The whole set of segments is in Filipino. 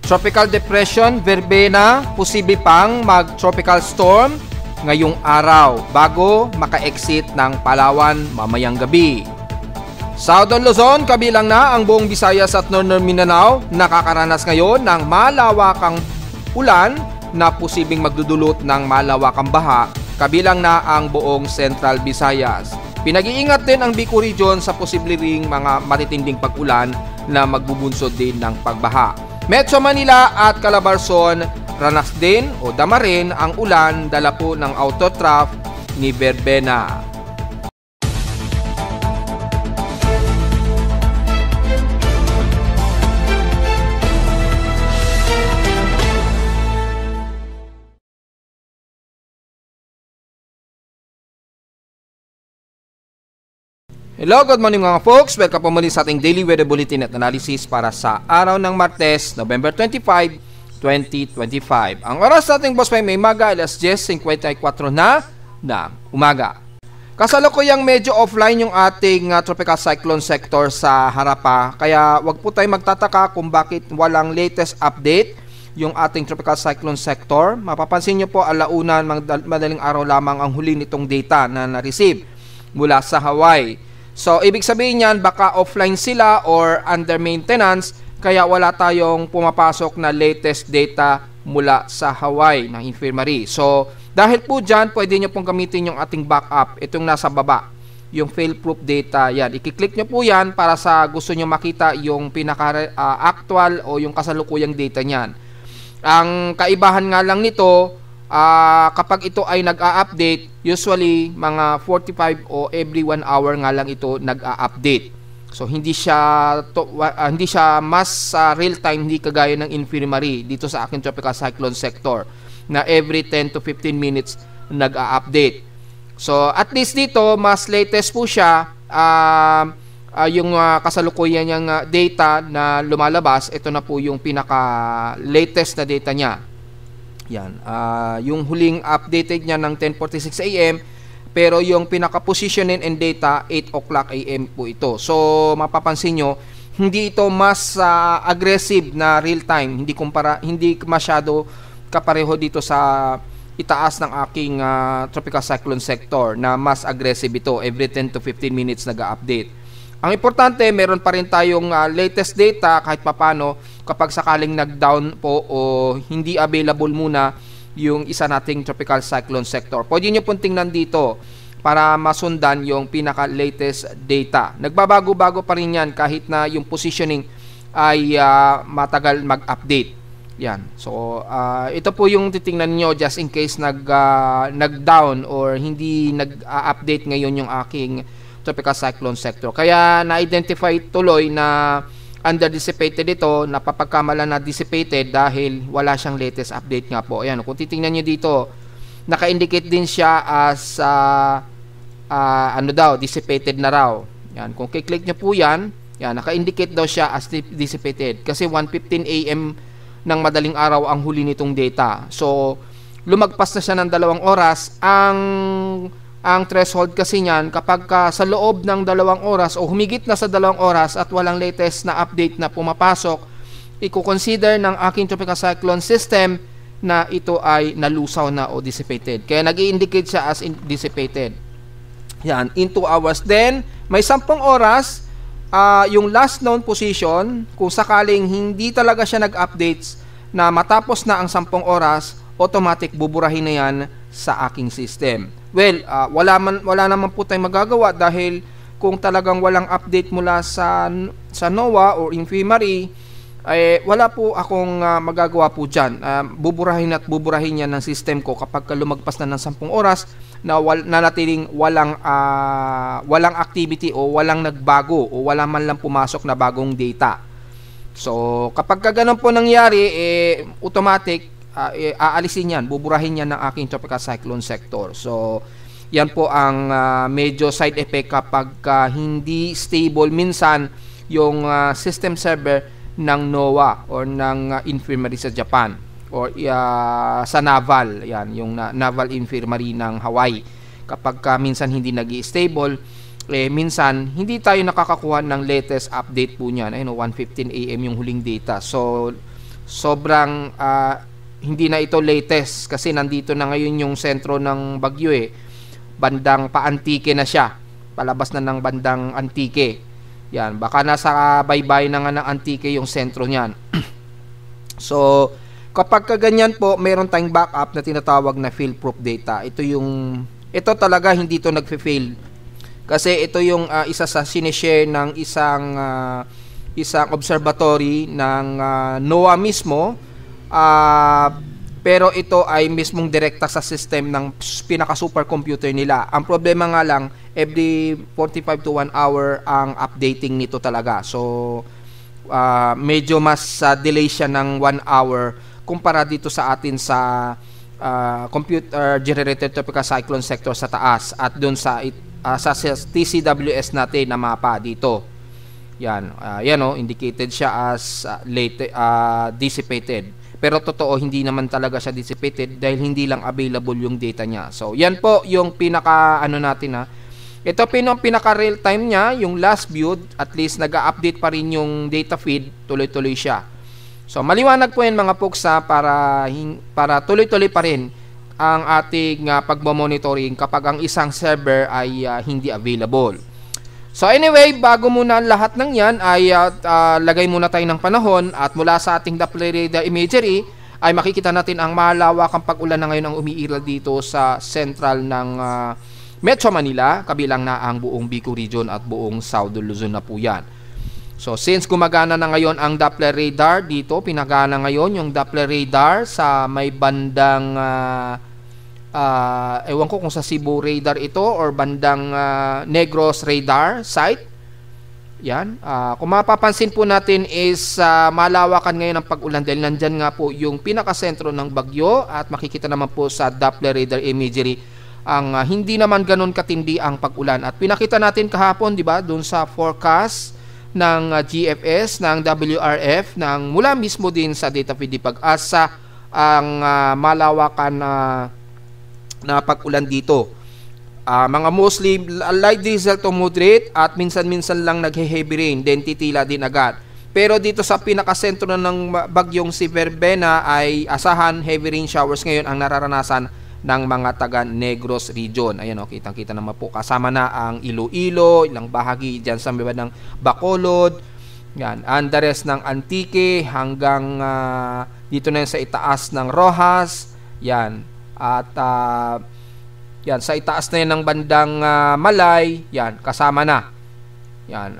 Tropical Depression Verbena, posible pang mag-tropical storm ngayong araw bago maka-exit ng Palawan mamayang gabi. Southern Luzon, kabilang na ang buong Visayas at Northern Mindanao, nakakaranas ngayon ng malawakang ulan na posibleng magdudulot ng malawakang baha, kabilang na ang buong Central Visayas. Pinag-iingat din ang Bicol Region sa posible ring mga matitinding pag-ulan na magbubunsod din ng pagbaha. Metro Manila at Calabarzon, ranas din o dama rin ang ulan dala po ng outer trough ni Verbena. Hello, good morning mga folks. Welcome po muli sa ating Daily Weather Bulletin at Analysis para sa araw ng Martes, November 25, 2025. Ang oras nating boss may maga, alas 10:54 na umaga. Kasalukuyang medyo offline yung ating tropical cyclone sector sa Harapa. Kaya wag po tayong magtataka kung bakit walang latest update yung ating tropical cyclone sector. Mapapansin nyo po, alaunan, madaling araw lamang ang huli nitong data na na-receive mula sa Hawaii. So, ibig sabihin yan, baka offline sila or under maintenance, kaya wala tayong pumapasok na latest data mula sa Hawaii ng infirmary. So, dahil po dyan, pwede nyo pong gamitin yung ating backup, itong nasa baba, yung fail-proof data. Yan, i-click nyo po yan para sa gusto nyo makita yung pinaka-actual o yung kasalukuyang data nyan. Ang kaibahan nga lang nito, kapag ito ay nag-a-update, usually mga 45 o every 1 hour nga lang ito nag-a-update. So hindi siya mas real time, hindi kagaya ng infirmary dito sa aking tropical cyclone sector na every 10 to 15 minutes nag-a-update. So at least dito mas latest po siya, yung kasalukuyan niyang data na lumalabas, ito na po yung pinaka latest na data niya. Yan, yung huling updated niya ng 10:46 AM, pero yung pinaka-positioning and data 8 o'clock AM po ito. So mapapansin nyo, hindi ito mas aggressive na real time, hindi masyado kapareho dito sa itaas ng aking tropical cyclone sector na mas aggressive ito, every 10 to 15 minutes nag-update. Ang importante, meron pa rin tayong latest data kahit papano kapag sakaling nag-down po o hindi available muna yung isa nating tropical cyclone sector. Pwede nyo pong tingnan dito para masundan yung pinaka-latest data. Nagbabago-bago pa rin yan kahit na yung positioning ay matagal mag-update. Yan. So, ito po yung titingnan nyo just in case nag-down or hindi nag-update ngayon yung aking tropical cyclone sector. Kaya na-identify tuloy na under-dissipated ito, napapagkamala na dissipated dahil wala siyang latest update nga po. Ayan, kung titingnan nyo dito, naka-indicate din siya as dissipated na raw. Yan, kung kiklik nyo po yan, naka-indicate daw siya as dissipated kasi 1:15 AM ng madaling araw ang huli nitong data. So, lumagpas na siya ng 2 oras. Ang threshold kasi niyan, kapag sa loob ng 2 oras o humigit na sa 2 oras at walang latest na update na pumapasok, i-consider ng aking tropical cyclone system na ito ay nalusaw na o dissipated. Kaya nag-i-indicate siya as dissipated. Yan, in 2 hours. Then, may 10 oras, yung last known position, kung sakaling hindi talaga siya nag-updates na matapos na ang 10 oras, automatic buburahin na yan sa aking system. Well, wala naman po tayong magagawa dahil kung talagang walang update mula sa NOAA or infirmary, wala po akong magagawa po dyan. Buburahin yan ng system ko kapag lumagpas na ng 10 oras na nanatiling walang activity o walang nagbago o wala man lang pumasok na bagong data. So, kapag ganun po nangyari, automatic, aalisin yan, buburahin yan ng aking tropical cyclone sector. So, yan po ang medyo side effect kapag hindi stable minsan yung system server ng NOAA or ng infirmary sa Japan or sa naval, yan, yung naval infirmary ng Hawaii. Kapag minsan hindi nag-i-stable, minsan hindi tayo nakakakuha ng latest update po niyan. 1:15 AM yung huling data. So, sobrang hindi na ito latest kasi nandito na ngayon yung sentro ng bagyo bandang pa-Antique na siya, palabas na ng bandang Antique. Yan, baka nasa baybay na nga ng Antique yung sentro niyan. So kapag kaganyan po, meron tayong backup na tinatawag na fail-proof data. Ito talaga hindi to nagfe-fail. Kasi ito yung isa sa sinishare ng isang observatory ng NOAA mismo. Pero ito ay mismong direkta sa system ng pinaka-supercomputer nila. Ang problema nga lang, every 45 to 1 hour ang updating nito talaga. So medyo mas delay siya ng 1 hour kumpara dito sa atin sa computer generated tropical cyclone sector sa taas at doon sa TCWS natin na mapa dito. Yan, indicated siya as dissipated. Pero totoo, hindi naman talaga siya dissipated dahil hindi lang available yung data niya. So yan po yung pinaka natin Ito pinaka real time niya, yung last viewed, at least nag-update pa rin yung data feed, tuloy-tuloy siya. So maliwanag po yan mga folks para tuloy-tuloy pa rin ang ating pagmo-monitoring kapag ang isang server ay hindi available. So anyway, bago muna lahat ng yan ay lagay muna tayo ng panahon at mula sa ating Doppler radar imagery ay makikita natin ang malawakang pag-ulan na ngayon ang umiiral dito sa central ng Metro Manila, kabilang na ang buong Bicol region at buong Southern Luzon na po yan. So since gumagana na ngayon ang Doppler radar dito, pinagana ngayon yung Doppler radar sa may bandang ewan ko kung sa Cebu radar ito or bandang Negros radar site. Yan. Kung mapapansin po natin is malawakan ngayon ang pag-ulan dahil nandyan nga po yung pinakasentro ng bagyo at makikita naman po sa Doppler radar imagery ang hindi naman ganun katindi ang pag-ulan. At pinakita natin kahapon, di ba, doon sa forecast ng GFS, ng WRF, ng mula mismo din sa data feed Pag-asa ang malawakan na pag-ulan dito. Mga mostly light drizzle to moderate at minsan-minsan lang naghe-heavy rain, then titila din agad. Pero dito sa pinakasentro ng bagyong si Verbena ay asahan heavy rain showers ngayon ang nararanasan ng mga taga Negros region. Ayan kitang-kita naman po. Kasama na ang Iloilo, ilang bahagi diyan sa may ng Bacolod. Yan, and the rest ng Antique hanggang dito na sa itaas ng Rojas. Yan. At yan, sa itaas na yan ng bandang Malay, yan, kasama na. Yan,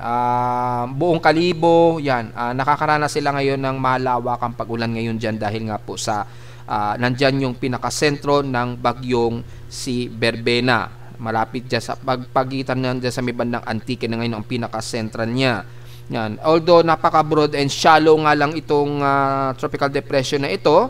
buong Kalibo, yan, nakakaranas sila ngayon ng malawakang pag-ulan ngayon dyan dahil nga po sa nandyan yung pinakasentro ng bagyong si Verbena. Malapit dyan sa pagpagitan nandyan sa may bandang Antique na ngayon ang pinakasentral niya. Yan, although napaka-broad and shallow nga lang itong tropical depression na ito,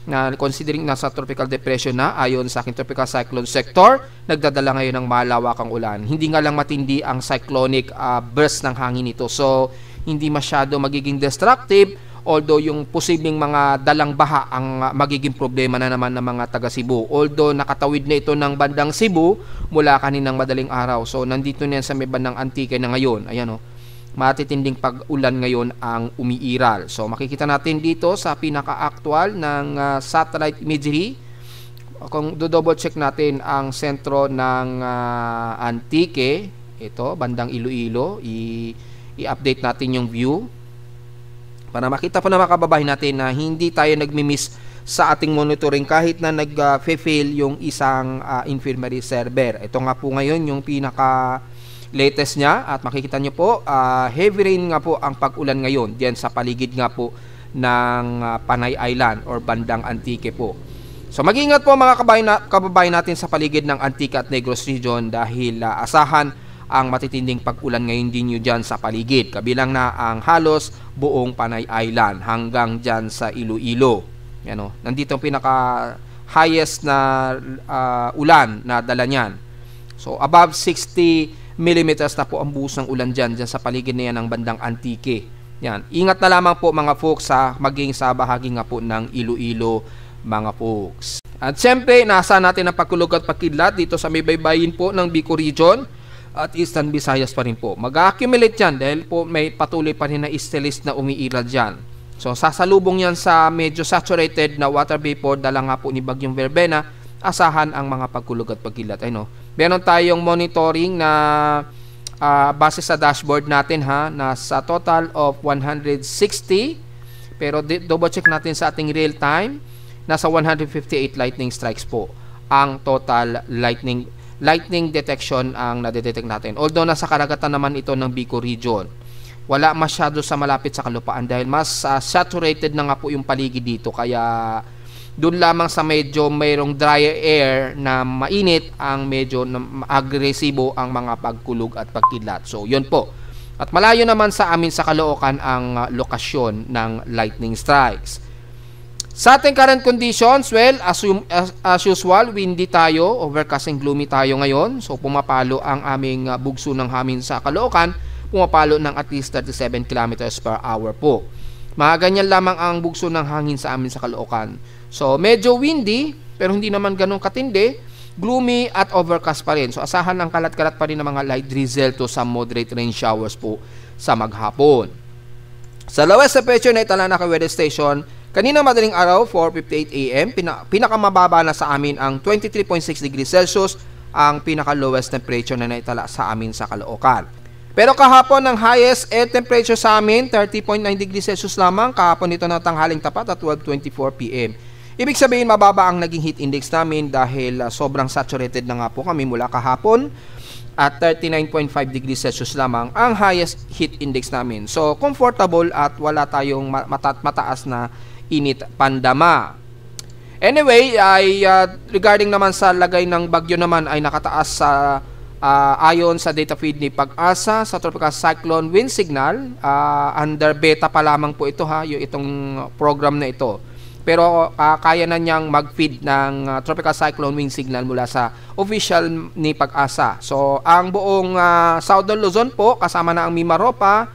na considering nasa tropical depression na ayon sa aking tropical cyclone sector, nagdadala ngayon ng malawakang ulan. Hindi nga lang matindi ang cyclonic burst ng hangin nito. So, hindi masyado magiging destructive, although yung posibleng mga dalang baha ang magiging problema na naman ng mga taga Cebu. Although nakatawid na ito ng bandang Cebu mula kaninang madaling araw. So, nandito na yan sa may bandang Antique na ngayon. Ayan matitinding pag-ulan ngayon ang umiiral. So makikita natin dito sa pinaka-actual ng satellite imagery. Kung do-double check natin ang sentro ng Antique, ito bandang Iloilo, i-update natin yung view para makita po na mga kababayan natin na hindi tayo nagmi-miss sa ating monitoring kahit na nag-fail yung isang infirmary server. Ito nga po ngayon yung pinaka latest niya at makikita nyo po heavy rain nga po ang pag-ulan ngayon diyan sa paligid nga po ng Panay Island or bandang Antique po. So mag-ingat po mga kababayan natin sa paligid ng Antique at Negros region dahil asahan ang matitinding pag-ulan ngayon din nyo dyan sa paligid. Kabilang na ang halos buong Panay Island hanggang dyan sa Iloilo. Yan nandito ang pinaka highest na ulan na dala niyan. So above 60 millimeters na po ang buhos ng ulan dyan sa paligid na yan ng bandang Antique. Yan. Ingat na lamang po mga folks maging sa bahagi nga po ng Iloilo mga folks. At siyempre, nasa natin ang pagkulog at pagkidlat dito sa may baybayin po ng Bicol region at Eastern Visayas pa rin po. Mag-accumulate yan dahil po may patuloy pa rin na east list na umiiral dyan. So sasalubong yan sa medyo saturated na water vapor dala nga po ni Bagyong Verbena. Asahan ang mga pagkulog at pagkilat. Ay no. Meron tayong monitoring na base sa dashboard natin ha, na sa total of 160, pero double check natin sa ating real time, nasa 158 lightning strikes po ang total lightning detection ang nadetect natin. Although nasa karagatan naman ito ng Bicol region, wala masyado sa malapit sa kalupaan dahil mas saturated na nga po yung paligid dito, kaya doon lamang sa medyo mayroong drier air na mainit ang medyo agresibo ang mga pagkulog at pagkidlat. So, yun po. At malayo naman sa amin sa Caloocan ang lokasyon ng lightning strikes. Sa ating current conditions, well, as usual, windy tayo, overcast and gloomy tayo ngayon. So, pumapalo ang aming bugso ng hangin sa Caloocan, pumapalo ng at least 37 kilometers per hour po. Mga ganyan lamang ang bugso ng hangin sa amin sa Caloocan. So, medyo windy, pero hindi naman ganun katindi, gloomy at overcast pa rin. So, asahan ng kalat-kalat pa rin ng mga light drizzle to some moderate rain showers po sa maghapon. Sa lowest temperature na Talanaki Weather Station, kanina madaling araw, 4:58 AM, pinakamababa na sa amin ang 23.6 degrees Celsius, ang pinaka-lowest temperature na naitala sa amin sa Caloocan. Pero kahapon, ang highest air temperature sa amin, 30.9 degrees Celsius lamang. Kahapon ito ng tanghaling tapat at 12:24 PM. Ibig sabihin, mababa ang naging heat index namin dahil sobrang saturated na nga po kami mula kahapon, at 39.5 degrees Celsius lamang ang highest heat index namin. So, comfortable at wala tayong mataas na init pandama. Anyway, regarding naman sa lagay ng bagyo naman ay nakataas sa ayon sa data feed ni Pag-asa sa Tropical Cyclone Wind Signal. Under beta pa lamang po ito ha, yung itong program na ito. Pero kaya na niyang mag-feed ng Tropical Cyclone Wind Signal mula sa official ni Pag-asa. So, ang buong Southern Luzon po, kasama na ang Mimaropa,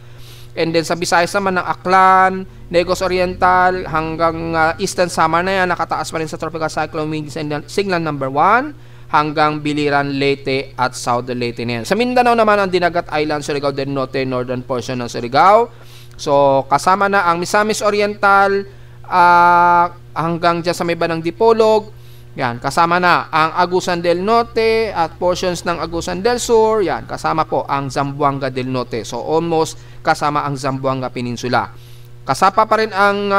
and then sa Visayas naman ng Aklan, Negros Oriental, hanggang Eastern Samar na yan, nakataas pa rin sa Tropical Cyclone Wind Signal number 1, hanggang Biliran, Leyte at Southern Leyte na yan. Sa Mindanao naman ang Dinagat Island, Surigao del Norte, northern portion ng Surigao. So, kasama na ang Misamis Oriental, hanggang dyan sa may banang Dipolog. Yan, kasama na ang Agusan del Norte at portions ng Agusan del Sur. Yan, kasama po ang Zamboanga del Norte. So, almost kasama ang Zamboanga Peninsula. Kasama pa rin ang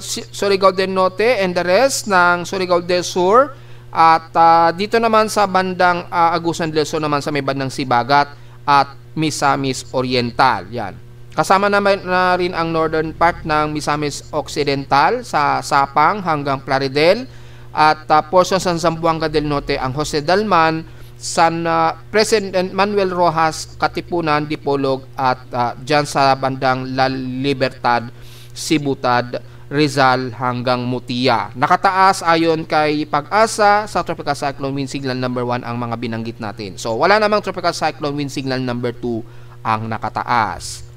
Surigao del Norte and the rest ng Surigao del Sur. At dito naman sa bandang Agusan del Sur naman sa may bandang Sibagat at Misamis Oriental. Yan. Kasama naman na rin ang northern part ng Misamis Occidental sa Sapang hanggang Plaridel at portions ng Zamboanga del Norte, ang Jose Dalman, San President Manuel Rojas, Katipunan, Dipolog at dyan sa bandang La Libertad, Sibutad, Rizal hanggang Mutia. Nakataas ayon kay Pag-asa sa Tropical Cyclone Wind Signal number 1 ang mga binanggit natin. So wala namang Tropical Cyclone Wind Signal number 2 ang nakataas.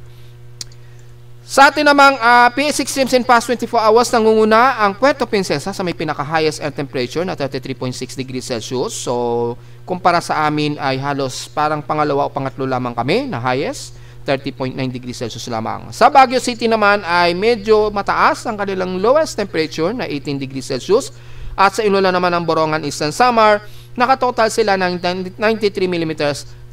Sa atin namang PA6 streams in past 24 hours, nangunguna ang Puerto Princesa sa may pinaka-highest air temperature na 33.6 degrees Celsius. So, kumpara sa amin ay halos parang pangalawa o pangatlo lamang kami na highest, 30.9 degrees Celsius lamang. Sa Baguio City naman ay medyo mataas ang kanilang lowest temperature na 18 degrees Celsius. At sa Iloilo naman ng Borongan, Eastern Samar, nakatotal sila ng 93 mm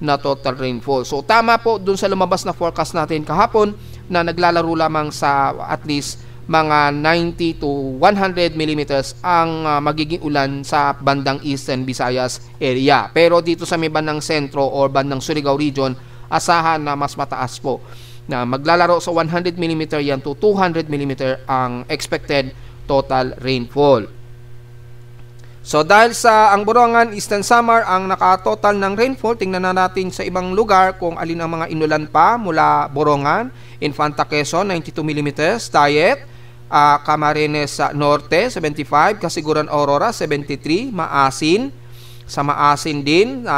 na total rainfall. So, tama po dun sa lumabas na forecast natin kahapon na naglalaro lamang sa at least mga 90 to 100 mm ang magiging ulan sa bandang Eastern Visayas area. Pero dito sa may bandang sentro o bandang Surigao region, asahan na mas mataas po na maglalaro sa 100 mm yan to 200 mm ang expected total rainfall. So dahil sa ang Borongan, Eastern Samar ang nakatotal ng rainfall, tingnan na natin sa ibang lugar kung alin ang mga inulan pa mula Borongan, Infanta Quezon 92 mm, Tayet, Camarines Norte 75, Kasiguran Aurora 73, Maasin, sa Maasin din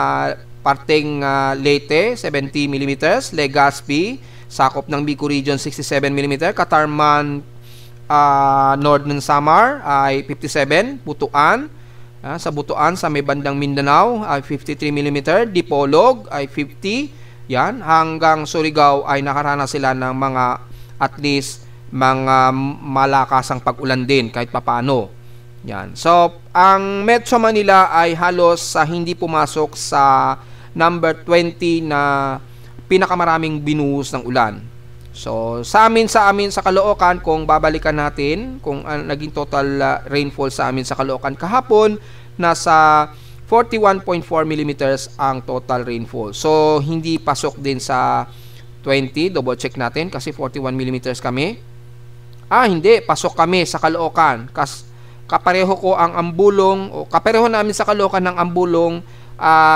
parteng Leyte 70 mm, Legazpi, sakop ng Bicol region 67 mm, Catarman Northern Samar ay 57, Butuan, sa Butuan sa may bandang Mindanao ay 53 mm, Dipolog ay 50, yan, hanggang Surigao ay nakaranas sila ng mga at least mga malakasang pag-ulan din kahit papaano. Yan. So, ang Metro Manila ay halos hindi pumasok sa number 20 na pinakamaraming binuhos ng ulan. So, sa amin sa Caloocan, kung babalikan natin kung naging total rainfall sa amin sa Caloocan kahapon, nasa 41.4 millimeters ang total rainfall. So, hindi pasok din sa 20. Double check natin kasi 41 millimeters kami. Hindi. Pasok kami sa Caloocan. Kapareho ko ang ambulong, o kapareho namin sa Caloocan ng ambulong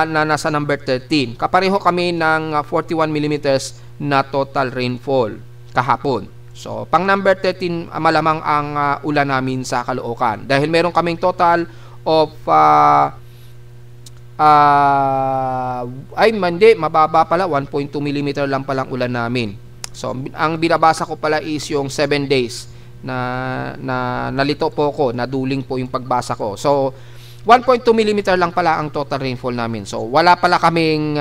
na nasa number 13. Kapareho kami ng 41 millimeters na total rainfall kahapon. So, pang number 13 malamang ang ulan namin sa Caloocan. Dahil meron kaming total of mababa pala, 1.2 mm lang palang ulan namin. So, ang binabasa ko pala is yung 7 days na nalito po ko, naduling po yung pagbasa ko. So, 1.2 mm lang pala ang total rainfall namin. So, wala pala kaming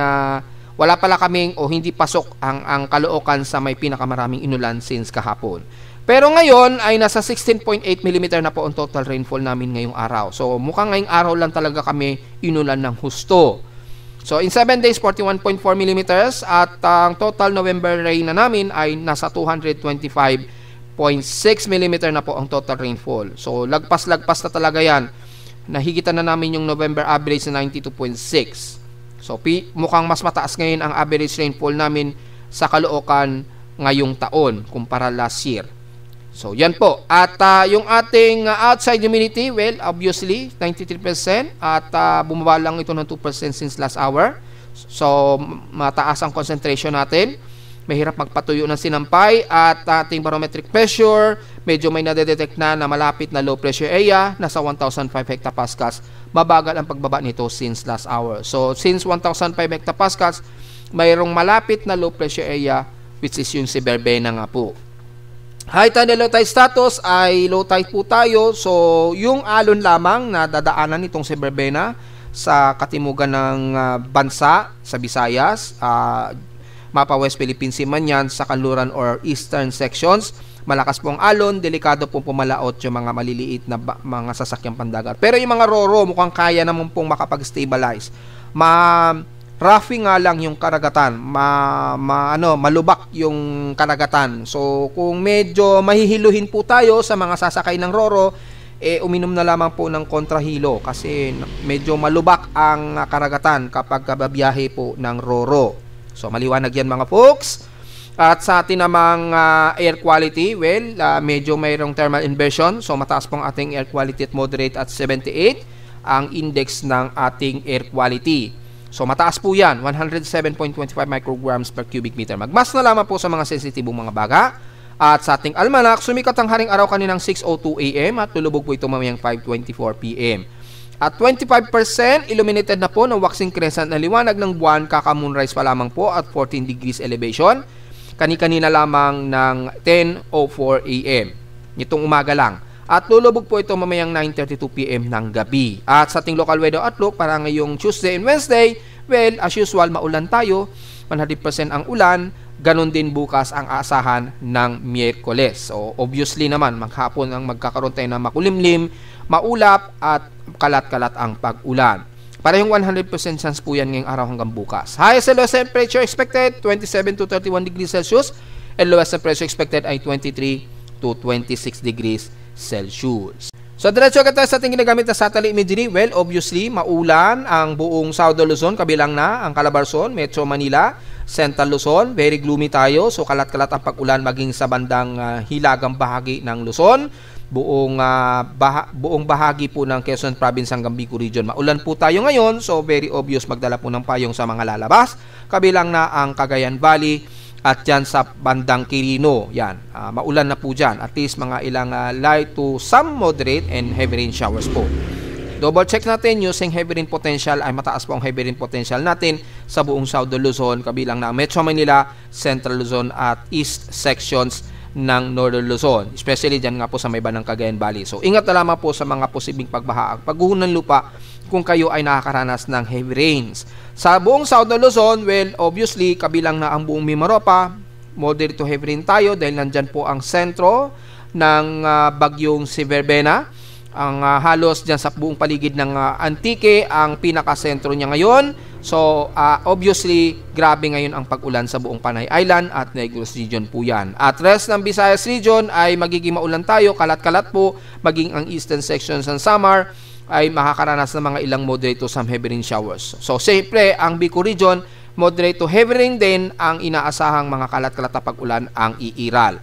o hindi pasok ang Caloocan sa may pinakamaraming inulan since kahapon. Pero ngayon ay nasa 16.8 mm na po ang total rainfall namin ngayong araw. So, mukhang ngayong araw lang talaga kami inulan ng husto. So, in 7 days, 41.4 mm at ang total November rain na namin ay nasa 225.6 mm na po ang total rainfall. So, lagpas-lagpas na talaga yan. Nahigitan na namin yung November average na 92.6. So, mukhang mas mataas ngayon ang average rainfall namin sa Caloocan ngayong taon kumpara last year. So, yan po. At yung ating outside humidity, well, obviously, 93% at bumaba lang ito ng 2% since last hour. So, mataas ang concentration natin. Mahirap magpatuyo ng sinampay at ating barometric pressure, medyo may nadedetect na malapit na low pressure area, nasa 1,005 hectopascals. Mabagal ang pagbaba nito since last hour. So, since 1,005 hectopascals, mayroong malapit na low pressure area, which is yung si Verbena nga po. High tide and low tide status ay low tide po tayo. So, yung alon lamang na dadaanan itong si Verbena sa katimugan ng bansa, sa Visayas, Mapa West Philippine Sea man yan, sa kanluran or eastern sections. Malakas pong alon, delikado pong pumalaot yung mga maliliit na mga sasakyang pandagat. Pero yung mga roro, mukhang kaya naman pong makapag-stabilize. Roughy nga lang yung karagatan, malubak yung karagatan. So, kung medyo mahihiluhin po tayo sa mga sasakay ng roro, uminom na lamang po ng kontrahilo kasi medyo malubak ang karagatan kapag babiyahe po ng roro. So, maliwanag yan mga folks. At sa atin namang air quality, well, medyo mayroong thermal inversion. So, mataas pong ating air quality at moderate at 78 ang index ng ating air quality. So, mataas po yan, 107.25 micrograms per cubic meter. Magmas na lamang po sa mga sensitibong mga baga. At sa ating almanac, sumikat ang haring araw kaninang 6:02 AM at tulubog po ito mamayang 5:24 PM. At 25% illuminated na po ng waxing crescent na liwanag ng buwan, kaka-moonrise pa lamang po at 14 degrees elevation. Kani-kanina lamang ng 10:04 AM. Nitong umaga lang. At lulubog po ito mamayang 9:32 PM ng gabi. At sa ating local weather outlook para ngayong Tuesday and Wednesday, well, as usual, maulan tayo. 100% ang ulan. Ganon din bukas ang aasahan ng Miyerkules. So, obviously naman, maghapon ang magkakaroon tayo ng makulimlim, maulap, at kalat-kalat ang pag-ulan. Parehong 100% chance po yan ngayong araw hanggang bukas. Highest and lowest temperature expected, 27 to 31 degrees Celsius. And lowest temperature expected ay 23 to 26 degrees Celsius. So, diretso agad tayo sa ating ginagamit na satellite imagery. Well, obviously, maulan ang buong Southern Luzon, kabilang na ang Calabarzon, Metro Manila, Central Luzon. Very gloomy tayo. So, kalat-kalat ang pag-ulan maging sa bandang hilagang bahagi ng Luzon. Buong bahagi po ng Quezon Province hanggang Bicol Region. Maulan po tayo ngayon. So, very obvious magdala po ng payong sa mga lalabas. Kabilang na ang Cagayan Valley at dyan sa bandang Quirino. Yan. Maulan na po dyan. At least mga ilang light to some moderate and heavy rain showers po. Double check natin using heavy rain potential, ay mataas po ang heavy rain potential natin sa buong Southern Luzon, kabilang na Metro Manila, Central Luzon at East sections ng Northern Luzon, especially dyan nga po sa may bandang Cagayan Valley. So, ingat na lamang po sa mga posibleng pagbaha at pagguho ng lupa kung kayo ay nakakaranas ng heavy rains. Sa buong Southern Luzon, well, obviously, kabilang na ang buong Mimaropa, moderate to heavy rain tayo dahil nandyan po ang sentro ng bagyong si Verbena. Ang halos dyan sa buong paligid ng Antique, ang pinakasentro niya ngayon. So, obviously, grabe ngayon ang pag-ulan sa buong Panay Island at Negros Region po yan. At rest ng Visayas Region ay magiging maulan tayo, kalat-kalat po, maging ang eastern sections ng Samar ay makakaranas ng mga ilang moderate to some heavy rain showers. So, siyempre, ang Bicol Region, moderate to heavy rain din ang inaasahang mga kalat-kalat na pag-ulan ang iiral.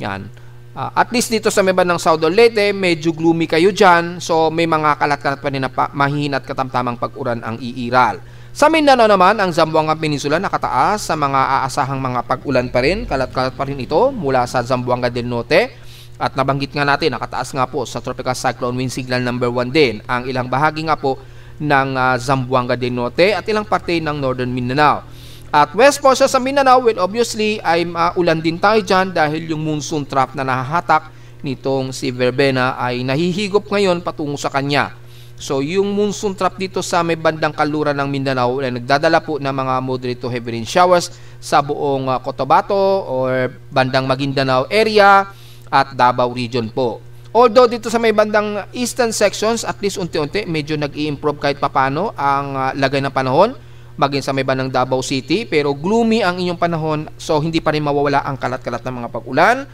Yan. At least dito sa may bandang South Leyte, medyo gloomy kayo dyan. So, may mga kalat-kalat pa rin na mahina at katamtamang pag-ulan ang iiral. Sa Mindanao naman, ang Zamboanga Peninsula nakataas sa mga aasahang mga pag-ulan pa rin. Kalat-kalat pa rin ito mula sa Zamboanga del Norte. At nabanggit nga natin, nakataas nga po sa Tropical Cyclone Wind Signal number 1 din. Ang ilang bahagi nga po ng Zamboanga del Norte at ilang parte ng Northern Mindanao. At west portion sa Mindanao, well, obviously, ay maulan din tayo dyan dahil yung monsoon trough na nahahatak nitong si Verbena ay nahihigop ngayon patungo sa kanya. So, yung monsoon trough dito sa may bandang kaluran ng Mindanao ay nagdadala po ng mga moderate to heavy rain showers sa buong Cotabato or bandang Maguindanao area at Davao Region po. Although dito sa may bandang eastern sections, at least unti-unti, medyo nag-i-improve kahit papano ang lagay ng panahon. Maging sa may bandang Davao City, pero gloomy ang inyong panahon, so hindi pa rin mawawala ang kalat-kalat ng mga pag-ulan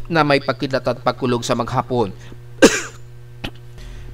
na may pagkidlat at pagkulog sa maghapon.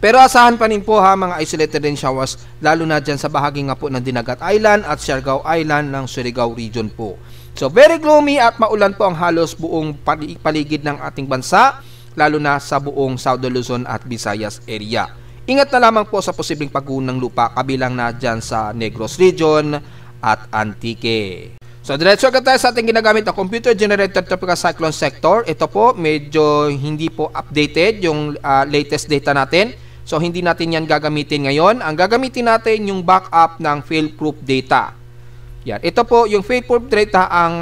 Pero asahan pa rin po mga isolated rain showers, lalo na dyan sa bahagi nga po ng Dinagat Island at Siargao Island ng Surigao Region po. So very gloomy at maulan po ang halos buong paligid ng ating bansa, lalo na sa buong South Luzon at Visayas area. Ingat na lamang po sa posibleng pagguho ng lupa kabilang na dyan sa Negros Region at Antique. So, diretso agad tayo sa ating ginagamit na computer-generated tropical cyclone sector. Ito po, medyo hindi po updated yung latest data natin. So, hindi natin yan gagamitin ngayon. Ang gagamitin natin yung backup ng fail-proof data. Yan. Ito po, yung fail-proof data ang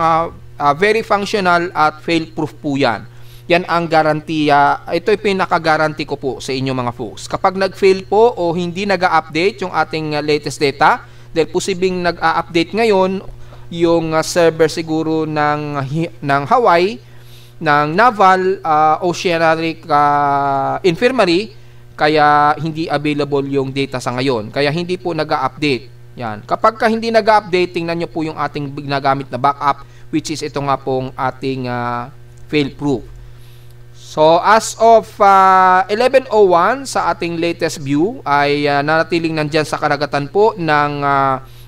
very functional at fail-proof po yan. Yan ang garantiya. Ito yung pinaka-guarantee ko po sa inyo mga folks. Kapag nag-fail po o hindi nag-update yung ating latest data, dahil posibleng nag-update ngayon yung server siguro ng Hawaii, ng Naval Oceanic Infirmary, kaya hindi available yung data sa ngayon. Kaya hindi po nag-update. Yan. Kapag hindi nag-update, tingnan nyo po yung ating ginagamit na backup, which is ito nga pong ating fail-proof. So, as of 11:01 sa ating latest view ay nanatiling nandyan sa karagatan po ng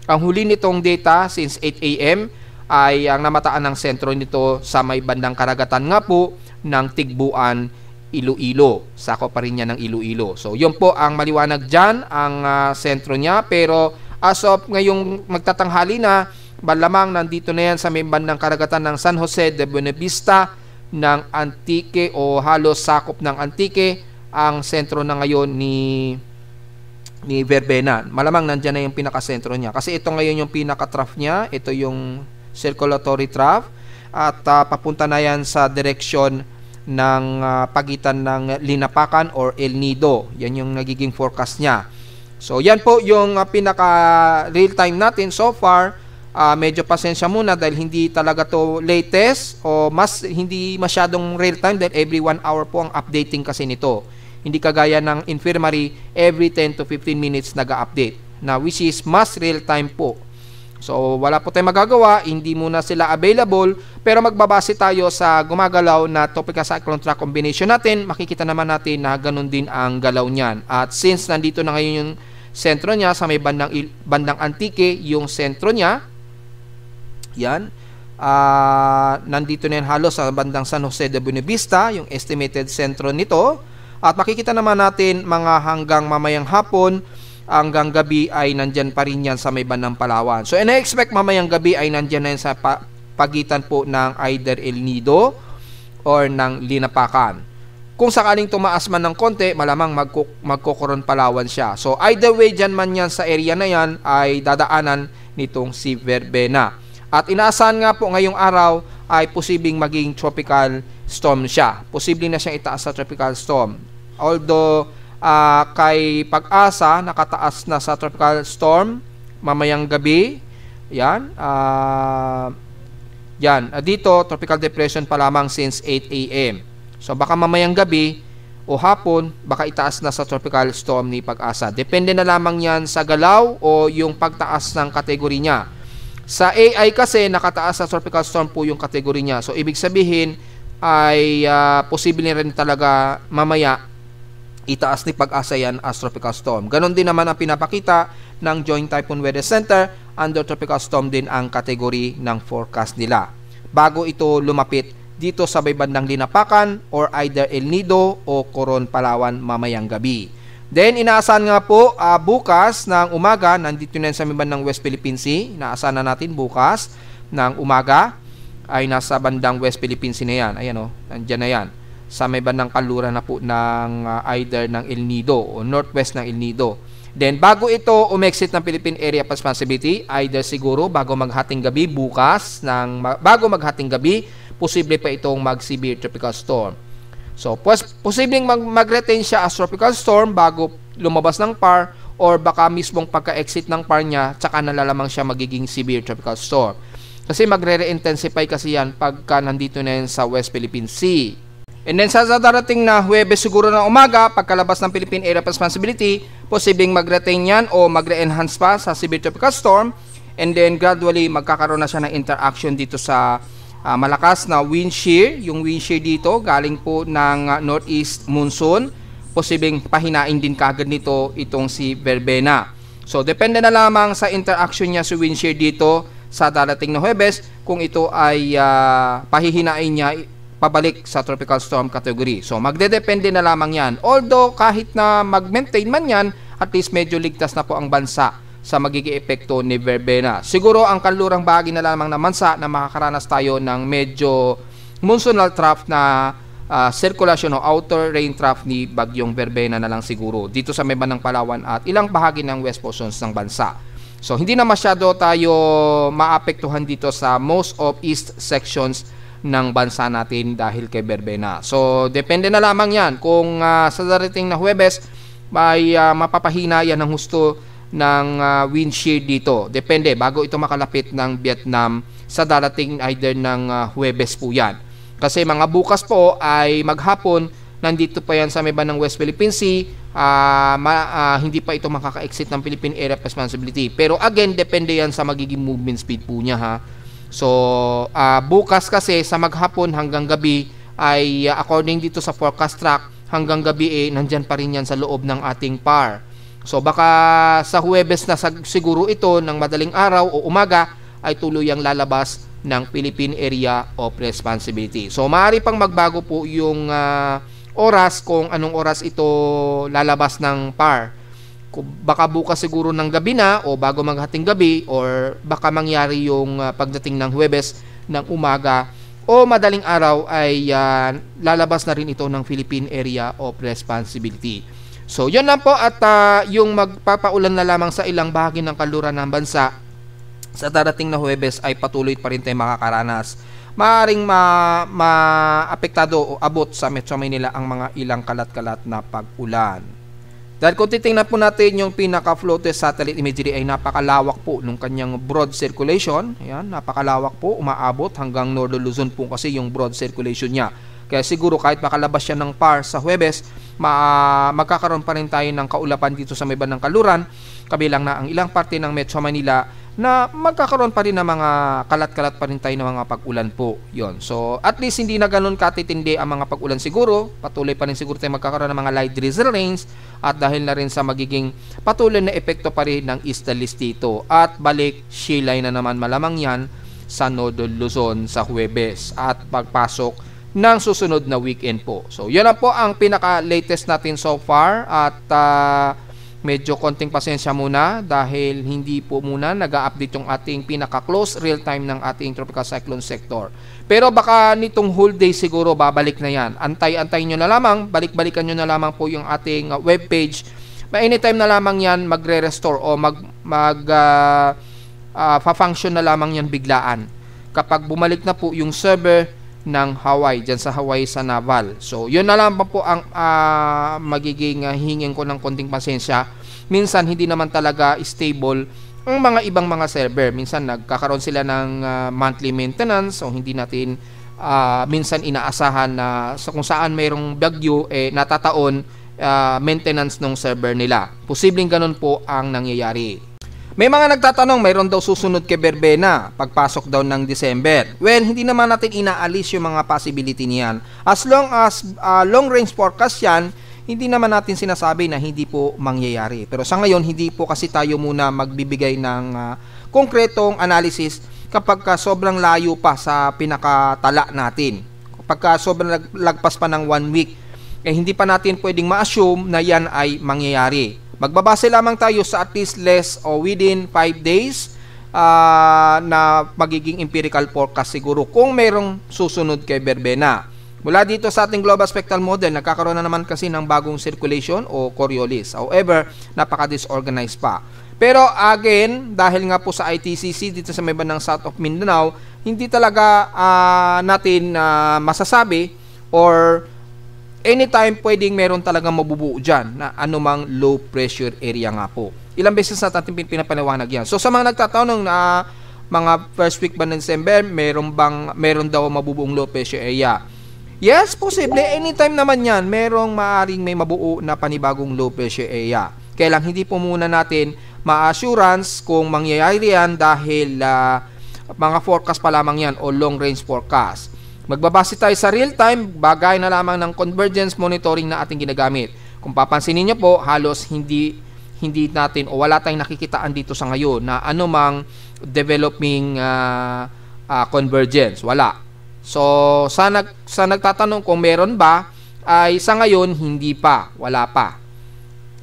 ang huli nitong data since 8 AM ay ang namataan ng sentro nito sa may bandang karagatan nga po ng Tigbuan, Iloilo. Sako pa rin niya ng Iloilo. So, yun po ang maliwanag dyan, ang sentro niya. Pero as of ngayong magtatanghali na, malamang nandito na yan sa may bandang karagatan ng San Jose de Buena Vista, ng Antique o halos sakop ng Antique ang sentro na ngayon ni Verbena. Malamang nandiyan na yung pinakasentro niya kasi ito ngayon yung pinaka-trough niya, ito yung circulatory trough at papunta na yan sa direksyon ng pagitan ng Linapakan or El Nido. Yan yung nagiging forecast niya. So yan po yung pinaka real time natin so far. Medyo pasensya muna dahil hindi talaga to latest o hindi masyadong real time dahil every 1 hour po ang updating kasi nito. Hindi kagaya ng infirmary, every 10 to 15 minutes nag-update na which is mas real time po. So wala po tayong magagawa, hindi muna sila available, pero magbabase tayo sa gumagalaw na tropical cyclone track combination natin, makikita naman natin na ganun din ang galaw niyan. At since nandito na ngayon yung sentro niya sa may bandang Antique, yung sentro niya, yan, nandito na yan halos sa bandang San Jose de Buena Vista, yung estimated sentro nito. At makikita naman natin mga hanggang mamayang hapon, hanggang gabi ay nandyan pa rin yan sa may bandang Palawan. So, ina-expect mamayang gabi ay nandyan na yan sa pagitan po ng either El Nido or ng Linapakan. Kung sakaling tumaas man ng konti, malamang magkukuron Palawan siya. So, either way dyan man yan sa area na yan ay dadaanan nitong si Verbena. At inaasahan nga po ngayong araw ay posibleng maging tropical storm siya. Posibleng na siyang itaas sa tropical storm. Although kay Pag-asa nakataas na sa tropical storm mamayang gabi. Yan. Yan, dito tropical depression pa lamang since 8 a.m. So baka mamayang gabi o hapon, baka itaas na sa tropical storm ni Pag-asa. Depende na lamang yan sa galaw o yung pagtaas ng kategory niya. Sa AI kasi, nakataas sa tropical storm po yung kategory niya. So ibig sabihin ay posible rin talaga mamaya itaas ni Pag-asa yan as tropical storm. Ganon din naman ang pinapakita ng Joint Typhoon Weather Center. Under tropical storm din ang kategory ng forecast nila bago ito lumapit dito sa may bandang Linapakan or either El Nido o Coron, Palawan mamayang gabi. Then inaasahan nga po bukas ng umaga, nandito na sa may bandang West Philippine Sea. Inaasahan na natin bukas ng umaga ay nasa bandang West Philippine Sea na yan. Ayan o, nandyan na yan. Sa may bandang kaluran na po ng either ng El Nido o northwest ng El Nido. Then bago ito umexit ng Philippine Area of Responsibility, either siguro bago maghating gabi bukas bago maghating gabi, posible pa itong mag-severe tropical storm. So posibleng mag-retain siya as tropical storm bago lumabas ng PAR or baka mismong pagka-exit ng PAR niya tsaka nalalamang siya magiging severe tropical storm. Kasi magre-intensify kasi yan pagka nandito na yan sa West Philippine Sea. And then sa darating na Huwebes siguro ng umaga, pagkalabas ng Philippine Area of Responsibility, posibleng mag-retain yan o mag-re-enhance pa sa severe tropical storm. And then gradually magkakaroon na siya ng interaction dito sa malakas na wind shear. Yung wind shear dito galing po ng northeast monsoon. Posibleng pahinain din kagad nito itong si Verbena. So depende na lamang sa interaction niya sa wind shear dito sa darating na Huwebes kung ito ay pahihinain niya pabalik sa tropical storm category. So magdedepende na lamang yan. Although kahit na mag-maintain man yan, at least medyo ligtas na po ang bansa sa magiging epekto ni Verbena. Siguro ang kanlurang bahagi na lamang ng bansa na makakaranas tayo ng medyo monsoonal trough na circulation o outer rain trough ni Bagyong Verbena na lang siguro dito sa may bandang Palawan at ilang bahagi ng west portions ng bansa. So hindi na masyado tayo maapektuhan dito sa most of east sections ng bansa natin dahil kay Verbena. So depende na lamang yan kung sa darating na Huwebes may mapapahina yan ng husto ng wind shear dito. Depende bago ito makalapit ng Vietnam sa darating either ng Huwebes po yan. Kasi mga bukas po ay maghapon nandito pa yan sa may bandang West Philippine Sea. Hindi pa ito makaka-exit ng Philippine Area of Responsibility. Pero again, depende yan sa magiging movement speed po niya ha. So, bukas kasi sa maghapon hanggang gabi ay according dito sa forecast track, hanggang gabi nandyan pa rin yan sa loob ng ating PAR. So, baka sa Huwebes na siguro ito ng madaling araw o umaga ay tuluyang lalabas ng Philippine Area of Responsibility. So, maaari pang magbago po yung oras kung anong oras ito lalabas ng PAR. Baka bukas siguro ng gabi na o bago maghating gabi or baka mangyari yung pagdating ng Huwebes ng umaga o madaling araw ay lalabas na rin ito ng Philippine Area of Responsibility. So yun lang po at yung magpapaulan na lamang sa ilang bahagi ng kanluran ng bansa sa darating na Huwebes ay patuloy pa rin tayo makakaranas. Maaring maapektado o abot sa Metro Manila ang mga ilang kalat-kalat na pag-ulan. Dahil kung titingnan po natin yung pinaka-floatest satellite imagery ay napakalawak po nung kanyang broad circulation. Ayan, napakalawak po, umaabot hanggang Northern Luzon po kasi yung broad circulation niya. Kaya siguro kahit makalabas siya ng PAR sa Huwebes, magkakaroon pa rin tayo ng kaulapan dito sa may bandang Kaluran, kabilang na ang ilang parte ng Metro Manila na magkakaroon pa rin ng mga kalat-kalat pa rin tayo ng mga pag-ulan po. Yon. So, at least hindi na ganun katitindi ang mga pag-ulan siguro. Patuloy pa rin siguro tayo magkakaroon ng mga light drizzle rains at dahil na rin sa magiging patuloy na epekto pa rin ng easterlies dito. At balik, shear na naman malamang yan sa Northern Luzon sa Huwebes at pagpasok ng susunod na weekend po. So, yun na po ang pinaka-latest natin so far at medyo konting pasensya muna dahil hindi po muna nag-a-update yung ating pinaka-close real-time ng ating tropical cyclone sector. Pero baka nitong whole day siguro babalik na yan. Antay-antay nyo na lamang, balik-balikan nyo na lamang po yung ating webpage. Anytime na lamang yan magre-restore o fa-function na lamang yan biglaan. Kapag bumalik na po yung server ng Hawaii, dyan sa Hawaii sa Naval. So, yun na lang po ang magiging hingin ko ng konting pasensya. Minsan, hindi naman talaga stable ang mga ibang mga server. Minsan nagkakaroon sila ng monthly maintenance, so hindi natin minsan inaasahan na kung saan mayroong bagyo, natataon maintenance ng server nila. Posibleng ganun po ang nangyayari. May mga nagtatanong, mayroon daw susunod kay Verbena pagpasok daw ng December. Well, hindi naman natin inaalis yung mga possibility niyan. As long as long range forecast yan, hindi naman natin sinasabi na hindi po mangyayari. Pero sa ngayon, hindi po kasi tayo muna magbibigay ng konkretong analysis kapag sobrang layo pa sa pinakatala natin. Kapag sobrang lagpas pa ng 1 week, hindi pa natin pwedeng ma-assume na yan ay mangyayari. Magbabase lamang tayo sa at least less o within 5 days na magiging empirical forecast siguro kung merong susunod kay Verbena. Mula dito sa ating global spectral model, nagkakaroon na naman kasi ng bagong circulation o Coriolis. However, napaka-disorganized pa. Pero again, dahil nga po sa ITCC dito sa may bandang south of Mindanao, hindi talaga natin masasabi or anytime pwedeng meron talagang mabubuo dyan na anumang low pressure area nga po. Ilang beses natin pinapaliwanag yan. So sa mga nagtatanong na mga first week ba ng December, meron daw mabubuong low pressure area. Yes, posible. Anytime naman yan, merong maaring may mabuo na panibagong low pressure area. Kaya lang hindi po muna natin ma-assurance kung mangyayari yan dahil mga forecast pa lamang yan o long range forecast. Magbabase tayo sa real-time, bagay na lamang ng convergence monitoring na ating ginagamit. Kung papansinin nyo po, halos hindi natin o wala tayong nakikitaan dito sa ngayon na anumang developing convergence. Wala. So, sa nagtatanong kung meron ba, ay sa ngayon, hindi pa. Wala pa.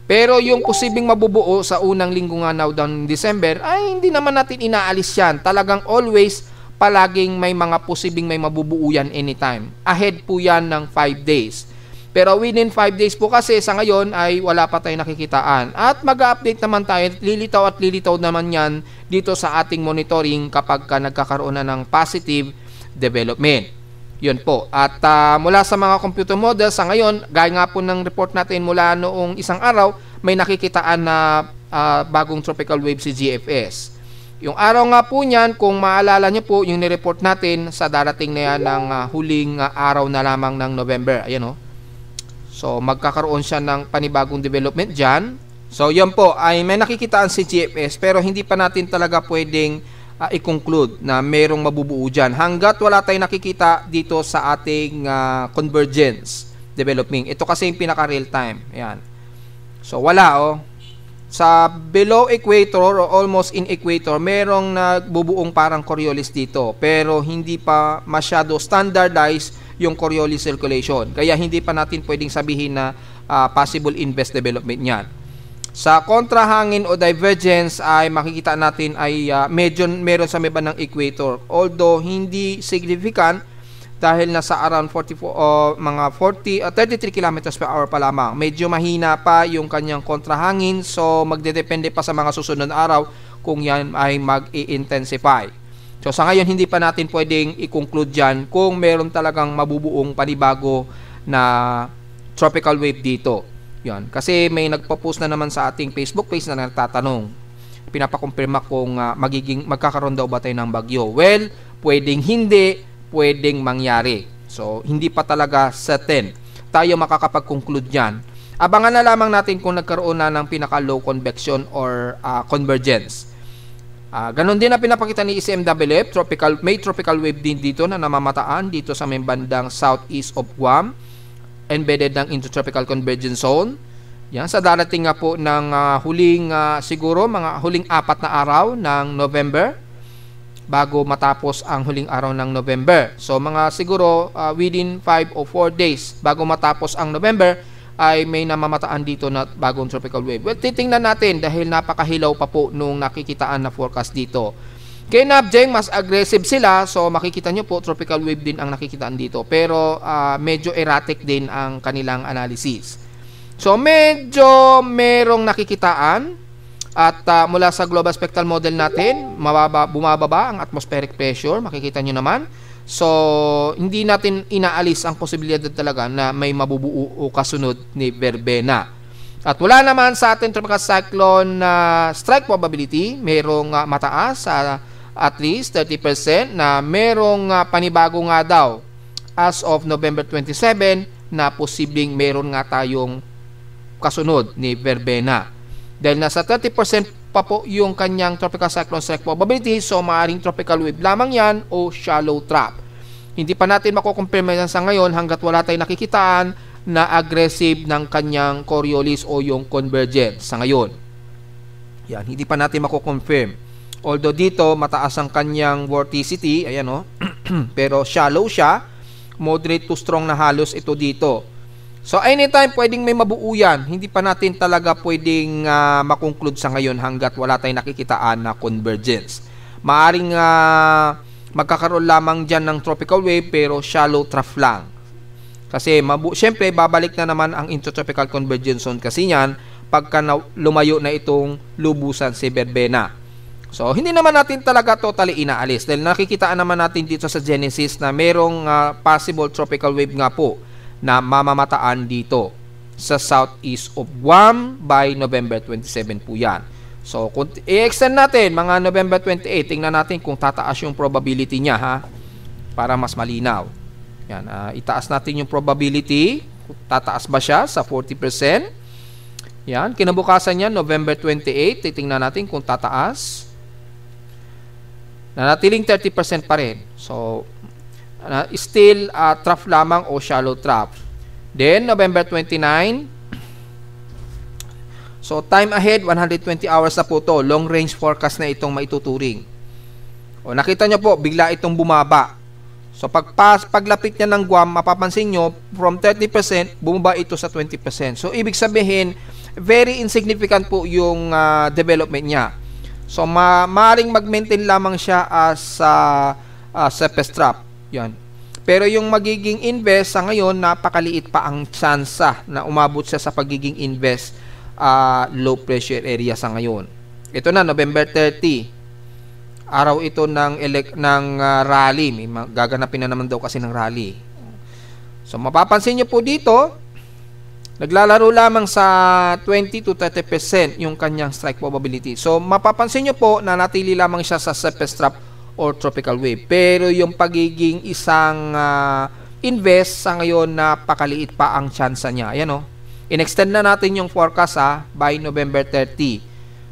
Pero yung posibleng mabubuo sa unang linggo nga now down in December, ay hindi naman natin inaalis yan. Talagang always palaging may mga posibleng may mabubuo yan anytime. Ahead po yan ng 5 days. Pero within 5 days po kasi sa ngayon ay wala pa tayong nakikitaan. At mag-update naman tayo, lilitaw naman yan dito sa ating monitoring kapag nagkakaroon na ng positive development. Yun po. At mula sa mga computer models sa ngayon, gaya nga po ng report natin mula noong isang araw, may nakikitaan na bagong tropical wave si GFS. Yung araw nga po niyan, kung maalala nyo po, yung nireport natin sa darating na yan ng huling araw na lamang ng November. Ayan o. So, magkakaroon siya ng panibagong development dyan. So, yan po, ay may nakikitaan si GFS pero hindi pa natin talaga pwedeng i-conclude na merong mabubuo dyan. Hanggat wala tayong nakikita dito sa ating convergence developing. Ito kasi yung pinaka-real time. Ayan. So, wala o. Sa below equator o almost in equator, merong nagbubuong parang Coriolis dito. Pero hindi pa masyado standardized yung Coriolis circulation. Kaya hindi pa natin pwedeng sabihin na possible in-best development niyan. Sa kontrahangin o divergence ay makikita natin ay medyo meron sa may bandang equator. Although hindi significant dahil nasa around 33 kilometers per hour pa lamang. Medyo mahina pa yung kanyang kontrahangin, so magdedepende pa sa mga susunod na araw kung yan ay mag-i-intensify. So sa ngayon hindi pa natin pwedeng i-conclude dyan kung meron talagang mabubuong panibago na tropical wave dito. Yan. Kasi may nagpo-post na naman sa ating Facebook page na nagtatanong. Pinapakumpirma kung magkakaroon daw ba tayo ng bagyo. Well, pwedeng hindi, pwedeng mangyari. So, hindi pa talaga certain tayo makakapag-conclude dyan. Abangan na lamang natin kung nagkaroon na ng pinaka-low convection or convergence. Ganon din na pinapakita ni ECMWF, may tropical wave din dito na namamataan dito sa may bandang southeast of Guam, embedded ng intertropical convergence zone. Yan, sa darating nga po ng siguro mga huling 4 na araw ng November, bago matapos ang huling araw ng November. So mga siguro within 5 o 4 days bago matapos ang November ay may namamataan dito na bagong tropical wave. Well, titingnan natin dahil napakahilaw pa po nung nakikitaan na forecast dito. Kay Nabjeng, mas aggressive sila, so makikita nyo po tropical wave din ang nakikitaan dito. Pero medyo erratic din ang kanilang analysis. So medyo merong nakikitaan. At mula sa global spectral model natin, bumababa ang atmospheric pressure, makikita nyo naman. So, hindi natin inaalis ang posibilidad talaga na may mabubuo o kasunod ni Verbena. At wala naman sa ating tropical cyclone na strike probability, merong mataas sa at least 30% na merong panibago nga daw as of November 27 na posibleng meron nga tayong kasunod ni Verbena. Dahil nasa 30% pa po yung kanyang tropical cyclone strike probability, so maaaring tropical wave lamang yan o shallow trap. Hindi pa natin makukumpirma yan sa ngayon hanggat wala tayong nakikitaan na aggressive ng kanyang Coriolis o yung convergence sa ngayon. Yan, hindi pa natin makukonfirm. Although dito mataas ang kanyang vorticity, ayan o, pero shallow siya, moderate to strong na halos ito dito. So anytime pwedeng may mabuo yan, hindi pa natin talaga pwedeng makonclude sa ngayon hanggat wala tayong nakikitaan na convergence. Maaring magkakaroon lamang dyan ng tropical wave pero shallow trough lang. Kasi syempre babalik na naman ang intertropical convergence zone kasi yan pagka lumayo na itong lubusan si Verbena. So hindi naman natin talaga totally inaalis dahil nakikitaan naman natin dito sa Genesis na merong possible tropical wave nga po na mamamataan dito sa southeast of Guam by November 27 po yan. So, kung i-extend natin, mga November 28, tingnan natin kung tataas yung probability niya, ha? Para mas malinaw. Yan, itaas natin yung probability. Tataas ba siya sa 40%? Yan, kinabukasan niya, November 28, titingnan natin kung tataas. Nanatiling 30% pa rin. So, still trough lamang o shallow trough. Then, November 29, so, time ahead, 120 hours na po to. Long range forecast na itong maituturing. O, nakita nyo po, bigla itong bumaba. So, paglapit niya ng Guam, mapapansin nyo, from 30%, bumaba ito sa 20%. So, ibig sabihin, very insignificant po yung development niya. So, maaaring mag-maintain lamang siya as surface trap. Yan. Pero yung magiging invest sa ngayon, napakaliit pa ang tsansa na umabot siya sa pagiging invest low pressure area sa ngayon. Ito na, November 30. Araw ito ng rally. May gaganapin na naman daw kasi ng rally. So, mapapansin nyo po dito, naglalaro lamang sa 20 to 30% yung kanyang strike probability. So, mapapansin nyo po na natili lamang siya sa surface trap or tropical wave. Pero yung pagiging isang invest sa ngayon, napakaliit pa ang tsansa niya. Ayan o. In-extend na natin yung forecast by November 30.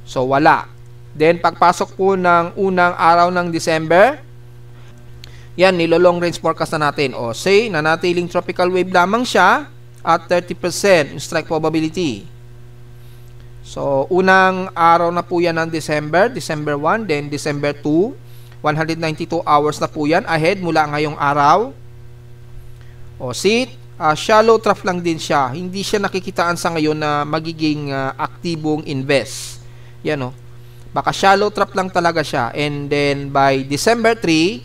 So, wala. Then, pagpasok po ng unang araw ng December, yan, nilo-long range forecast na natin. O, say, nanatiling tropical wave lamang siya at 30% yung strike probability. So, unang araw na po yan ng December 1, then December 2, 192 hours na po yan ahead mula ngayong araw. O, see, shallow trough lang din siya. Hindi siya nakikitaan sa ngayon na magiging aktibong invest. Yan o. Baka shallow trough lang talaga siya. And then by December 3,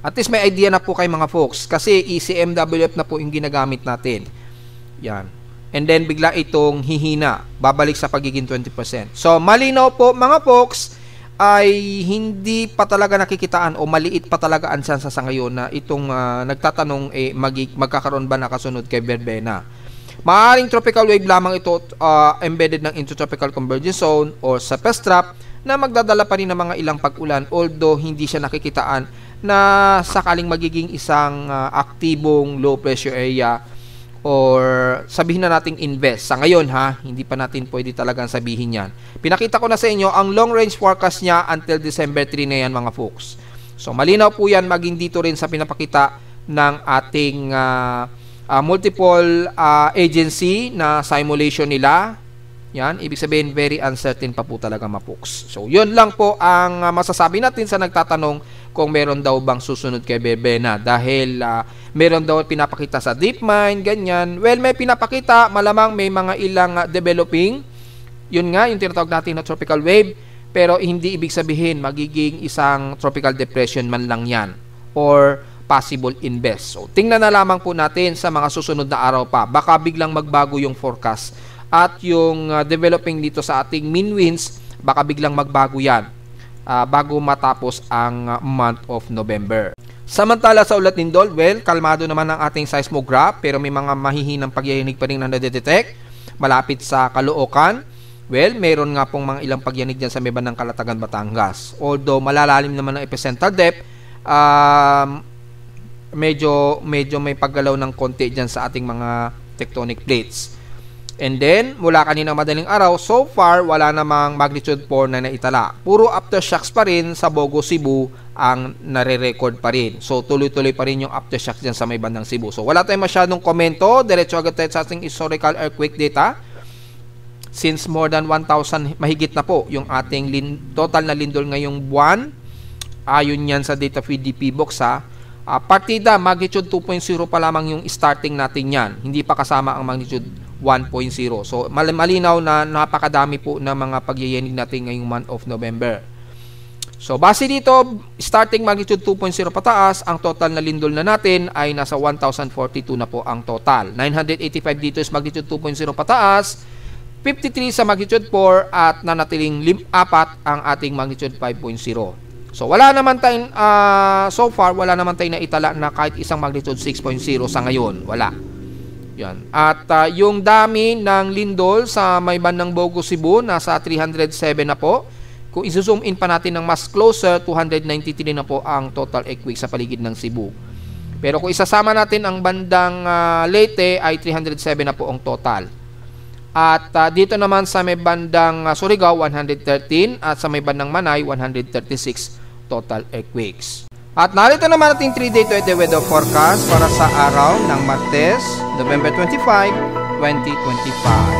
at least may idea na po kay mga folks. Kasi ECMWF na po yung ginagamit natin. Yan. And then bigla itong hihina. Babalik sa pagiging 20%. So malinaw po mga folks, ay hindi pa talaga nakikitaan o maliit pa talaga ang tsansa sa ngayon na itong nagtatanong magkakaroon ba na kasunod kay Verbena. Maaaring tropical wave lamang ito embedded ng intertropical convergence zone or surface trap na magdadala pa rin ng mga ilang pag-ulan although hindi siya nakikitaan na sakaling magiging isang aktibong low pressure area or sabihin na nating invest. Sa ngayon hindi pa natin pwede talagang sabihin yan. Pinakita ko na sa inyo ang long range forecast niya until December 3 na yan mga folks. So malinaw po yan maging dito rin sa pinapakita ng ating multiple agency na simulation nila. Yan, ibig sabihin very uncertain pa po talaga mga folks. So yun lang po ang masasabi natin sa nagtatanong kung meron daw bang susunod kay Verbena dahil meron daw pinapakita sa DeepMind, ganyan. Well, may pinapakita, malamang may mga ilang developing. Yun nga, yung tinatawag natin na tropical wave, pero hindi ibig sabihin magiging isang tropical depression man lang yan or possible invest. So, tingnan na lamang po natin sa mga susunod na araw pa. Baka biglang magbago yung forecast at yung developing dito sa ating mean winds, baka biglang magbago yan bago matapos ang month of November. Samantala sa ulat lindol, well, kalmado naman ang ating seismograph pero may mga mahihinang pagyanig pa rin na nadedetect malapit sa Caloocan. Well, mayroon nga pong mga ilang pagyanig dyan sa may bandang Calatagan, Batangas. Although malalalim naman ang epicentral depth, medyo may paggalaw ng konti dyan sa ating mga tectonic plates. And then, mula kanina madaling araw, so far, wala namang magnitude 4 na naitala. Puro aftershocks pa rin sa Bogo, Cebu ang nare-record pa rin. So, tuloy-tuloy pa rin yung aftershocks dyan sa may bandang Cebu. So, wala tayong masyadong komento. Diretso agad tayo sa ating historical earthquake data. Since more than 1,000, mahigit na po yung ating total na lindol ngayong buwan. Ayon yan sa data feed DP box ha. Partida, magnitude 2.0 pa lamang yung starting natin yan. Hindi pa kasama ang magnitude 1.0. So, malinaw na napakadami po na mga pagyayanig natin ngayong month of November. So, base dito, starting magnitude 2.0 pataas, ang total na lindol na natin ay nasa 1,042 na po ang total. 985 dito is magnitude 2.0 pataas, 53 sa magnitude 4 at nanatiling 4 ang ating magnitude 5.0. So, wala naman tayong, so far, wala naman tayong naitala na kahit isang magnitude 6.0 sa ngayon. Wala. Yan. At yung dami ng lindol sa may bandang Bogo, Cebu, nasa 307 na po. Kung iso-zoom in pa natin ng mas closer, 293 na po ang total earthquake sa paligid ng Cebu. Pero kung isasama natin ang bandang Leyte, ay 307 na po ang total. At dito naman sa may bandang Surigao, 113. At sa may bandang Manay, 136 total earthquakes. At narito naman ating 3-day weather forecast para sa araw ng Martes, November 25, 2025.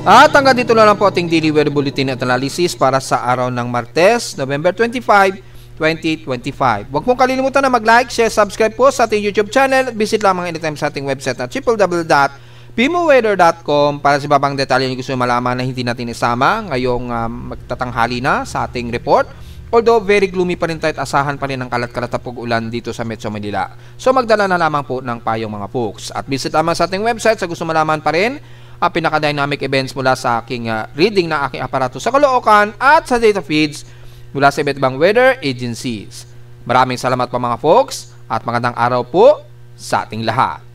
At hanggang dito na lang po ating daily weather bulletin at analysis para sa araw ng Martes, November 25, 2025. Huwag mong kalilimutan na mag-like, share, subscribe po sa ating YouTube channel at visit lamang anytime sa ating website na www.pimoweather.com para sa babang detalye nyo gusto malaman na hindi natin isama ngayong magtatanghali na sa ating report. Although very gloomy pa rin tayo at asahan pa rin ang kalat-kalat na pag-ulan dito sa Metro Manila. So magdala na lamang po ng payong mga folks. At visit lamang sa ating website sa gusto malaman pa rin ang pinaka-dynamic events mula sa aking reading na aking aparato sa Caloocan at sa data feeds mula sa iba't ibang weather agencies. Maraming salamat po mga folks at magandang araw po sa ating lahat.